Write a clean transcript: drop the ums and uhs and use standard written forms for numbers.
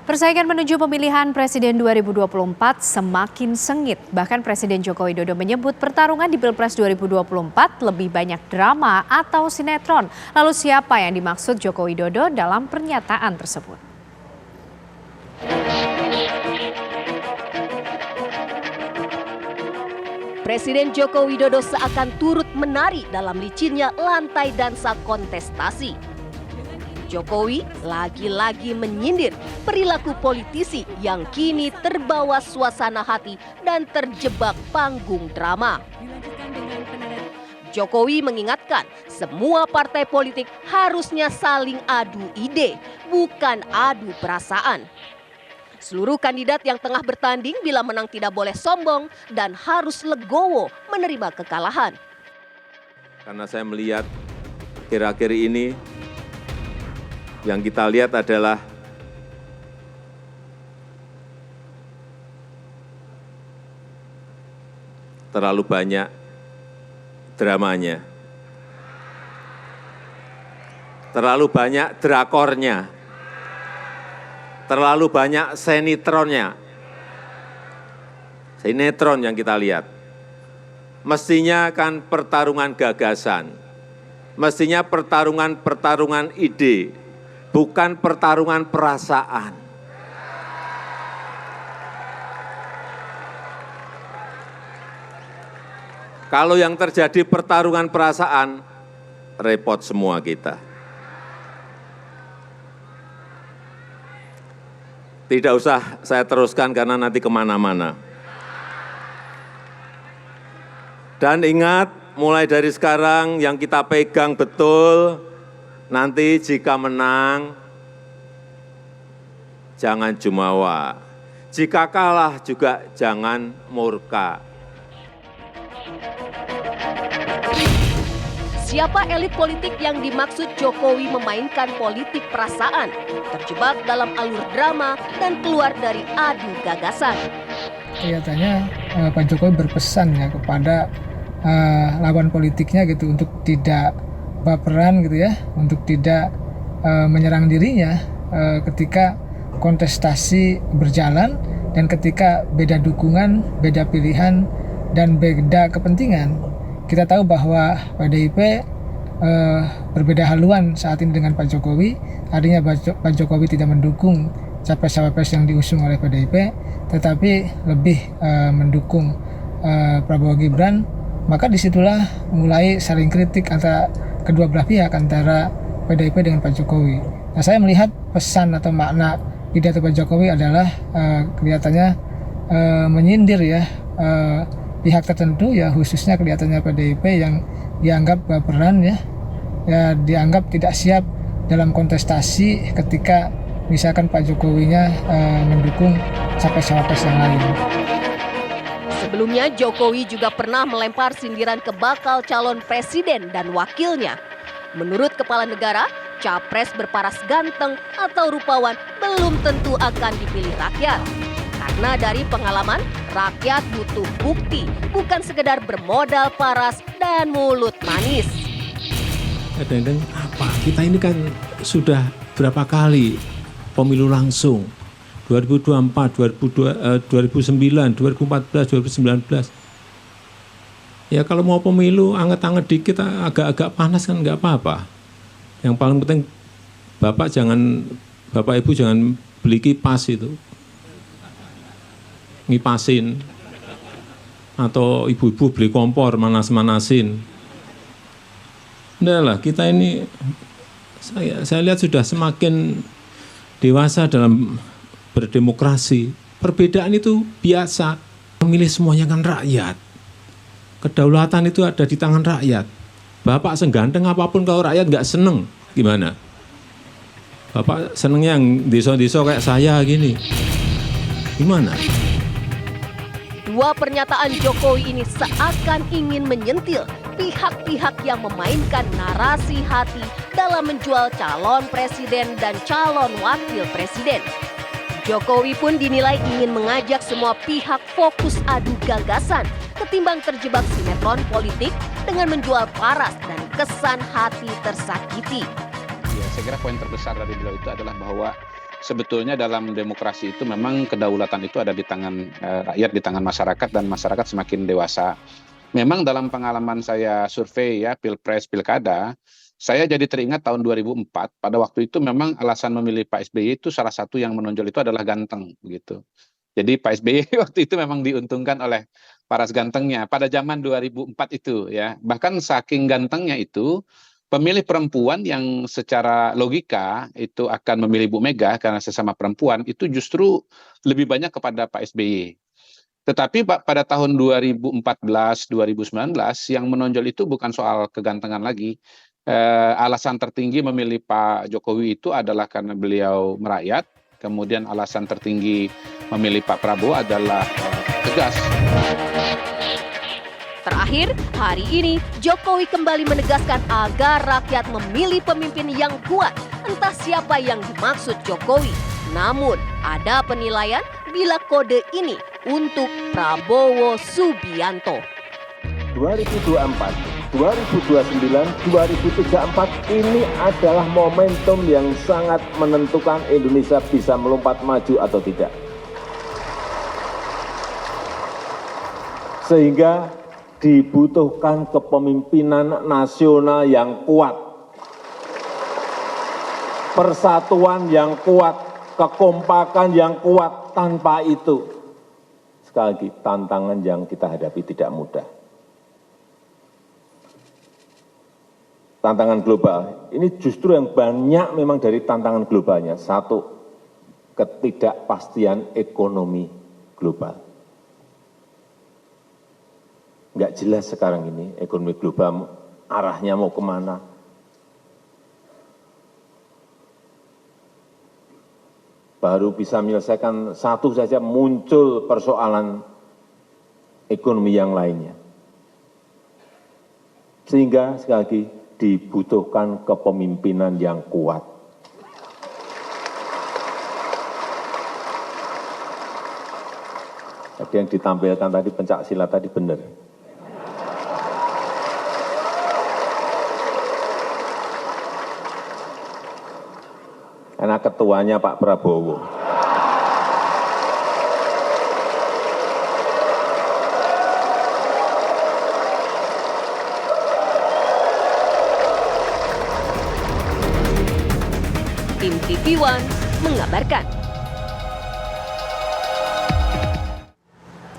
Persaingan menuju pemilihan Presiden 2024 semakin sengit. Bahkan Presiden Joko Widodo menyebut pertarungan di Pilpres 2024 lebih banyak drama atau sinetron. Lalu siapa yang dimaksud Joko Widodo dalam pernyataan tersebut? Presiden Joko Widodo seakan turut menari dalam licinnya lantai dansa kontestasi. Jokowi lagi-lagi menyindir perilaku politisi yang kini terbawa suasana hati dan terjebak panggung drama. Jokowi mengingatkan semua partai politik harusnya saling adu ide, bukan adu perasaan. Seluruh kandidat yang tengah bertanding bila menang tidak boleh sombong dan harus legowo menerima kekalahan. Karena saya melihat akhir-akhir ini yang kita lihat adalah terlalu banyak dramanya, terlalu banyak drakornya, terlalu banyak sinetronnya. Sinetron yang kita lihat. Mestinya kan pertarungan gagasan, mestinya pertarungan ide, bukan pertarungan perasaan. Kalau yang terjadi pertarungan perasaan, repot semua kita. Tidak usah saya teruskan karena nanti kemana-mana. Dan ingat, mulai dari sekarang yang kita pegang betul, nanti jika menang, jangan jumawa. Jika kalah juga jangan murka. Siapa elit politik yang dimaksud Jokowi memainkan politik perasaan, terjebak dalam alur drama dan keluar dari adu gagasan? Kelihatannya Pak Jokowi berpesan ya kepada lawan politiknya gitu untuk tidak baperan gitu ya, untuk tidak menyerang dirinya ketika kontestasi berjalan dan ketika beda dukungan, beda pilihan dan beda kepentingan. Kita tahu bahwa PDIP berbeda haluan saat ini dengan Pak Jokowi. Artinya Pak Jokowi tidak mendukung capres-cawapres yang diusung oleh PDIP, tetapi lebih mendukung Prabowo Gibran. Maka disitulah mulai saling kritik antara kedua belah pihak, antara PDIP dengan Pak Jokowi. Nah, saya melihat pesan atau makna pidato Pak Jokowi adalah kelihatannya menyindir ya pihak tertentu ya, khususnya kelihatannya PDIP yang dianggap baperan ya, dianggap tidak siap dalam kontestasi ketika misalkan Pak Jokowinya mendukung capres-cawapres yang lain. Sebelumnya Jokowi juga pernah melempar sindiran ke bakal calon presiden dan wakilnya. Menurut kepala negara, capres berparas ganteng atau rupawan belum tentu akan dipilih rakyat. Karena dari pengalaman, rakyat butuh bukti, bukan sekedar bermodal paras dan mulut manis. Kadang-kadang apa? Kita ini kan sudah berapa kali pemilu langsung. 2024, 2009, 2014, 2019. Ya kalau mau pemilu anget-anget dikit, agak-agak panas kan nggak apa-apa. Yang paling penting Bapak Ibu jangan beli kipas itu. Ngipasin. Atau ibu-ibu beli kompor, manas-manasin. Udah lah, kita ini, saya lihat sudah semakin dewasa dalam berdemokrasi. Perbedaan itu biasa. Memilih semuanya kan rakyat. Kedaulatan itu ada di tangan rakyat. Bapak seganteng apapun kalau rakyat nggak seneng, gimana? Bapak senengnya yang desa-desa kayak saya gini. Gimana? Dua pernyataan Jokowi ini seakan ingin menyentil pihak-pihak yang memainkan narasi hati dalam menjual calon presiden dan calon wakil presiden. Jokowi pun dinilai ingin mengajak semua pihak fokus adu gagasan ketimbang terjebak sinetron politik dengan menjual paras dan kesan hati tersakiti. Ya, saya kira poin terbesar dari beliau itu adalah bahwa sebetulnya dalam demokrasi itu memang kedaulatan itu ada di tangan rakyat, di tangan masyarakat, dan masyarakat semakin dewasa. Memang dalam pengalaman saya survei ya, Pilpres, Pilkada, saya jadi teringat tahun 2004, pada waktu itu memang alasan memilih Pak SBY itu salah satu yang menonjol itu adalah ganteng gitu. Jadi Pak SBY waktu itu memang diuntungkan oleh paras gantengnya pada zaman 2004 itu ya. Bahkan saking gantengnya itu, pemilih perempuan yang secara logika itu akan memilih Bu Mega karena sesama perempuan itu justru lebih banyak kepada Pak SBY. Tetapi pada tahun 2014-2019 yang menonjol itu bukan soal kegantengan lagi. Alasan tertinggi memilih Pak Jokowi itu adalah karena beliau merakyat. Kemudian alasan tertinggi memilih Pak Prabowo adalah tegas. Terakhir, hari ini Jokowi kembali menegaskan agar rakyat memilih pemimpin yang kuat. Entah siapa yang dimaksud Jokowi. Namun, ada penilaian bila kode ini untuk Prabowo Subianto. 2024, 2029, 2034 ini adalah momentum yang sangat menentukan Indonesia bisa melompat maju atau tidak. Sehingga dibutuhkan kepemimpinan nasional yang kuat, persatuan yang kuat, kekompakan yang kuat. Tanpa itu, sekali lagi, tantangan yang kita hadapi tidak mudah. Tantangan global, ini justru yang banyak memang dari tantangan globalnya. Satu, ketidakpastian ekonomi global. Nggak jelas sekarang ini ekonomi global arahnya mau kemana. Baru bisa menyelesaikan satu saja muncul persoalan ekonomi yang lainnya. Sehingga sekali lagi dibutuhkan kepemimpinan yang kuat. Tadi yang ditampilkan tadi pencak silat tadi benar. Karena ketuanya Pak Prabowo. Tim TV One mengabarkan.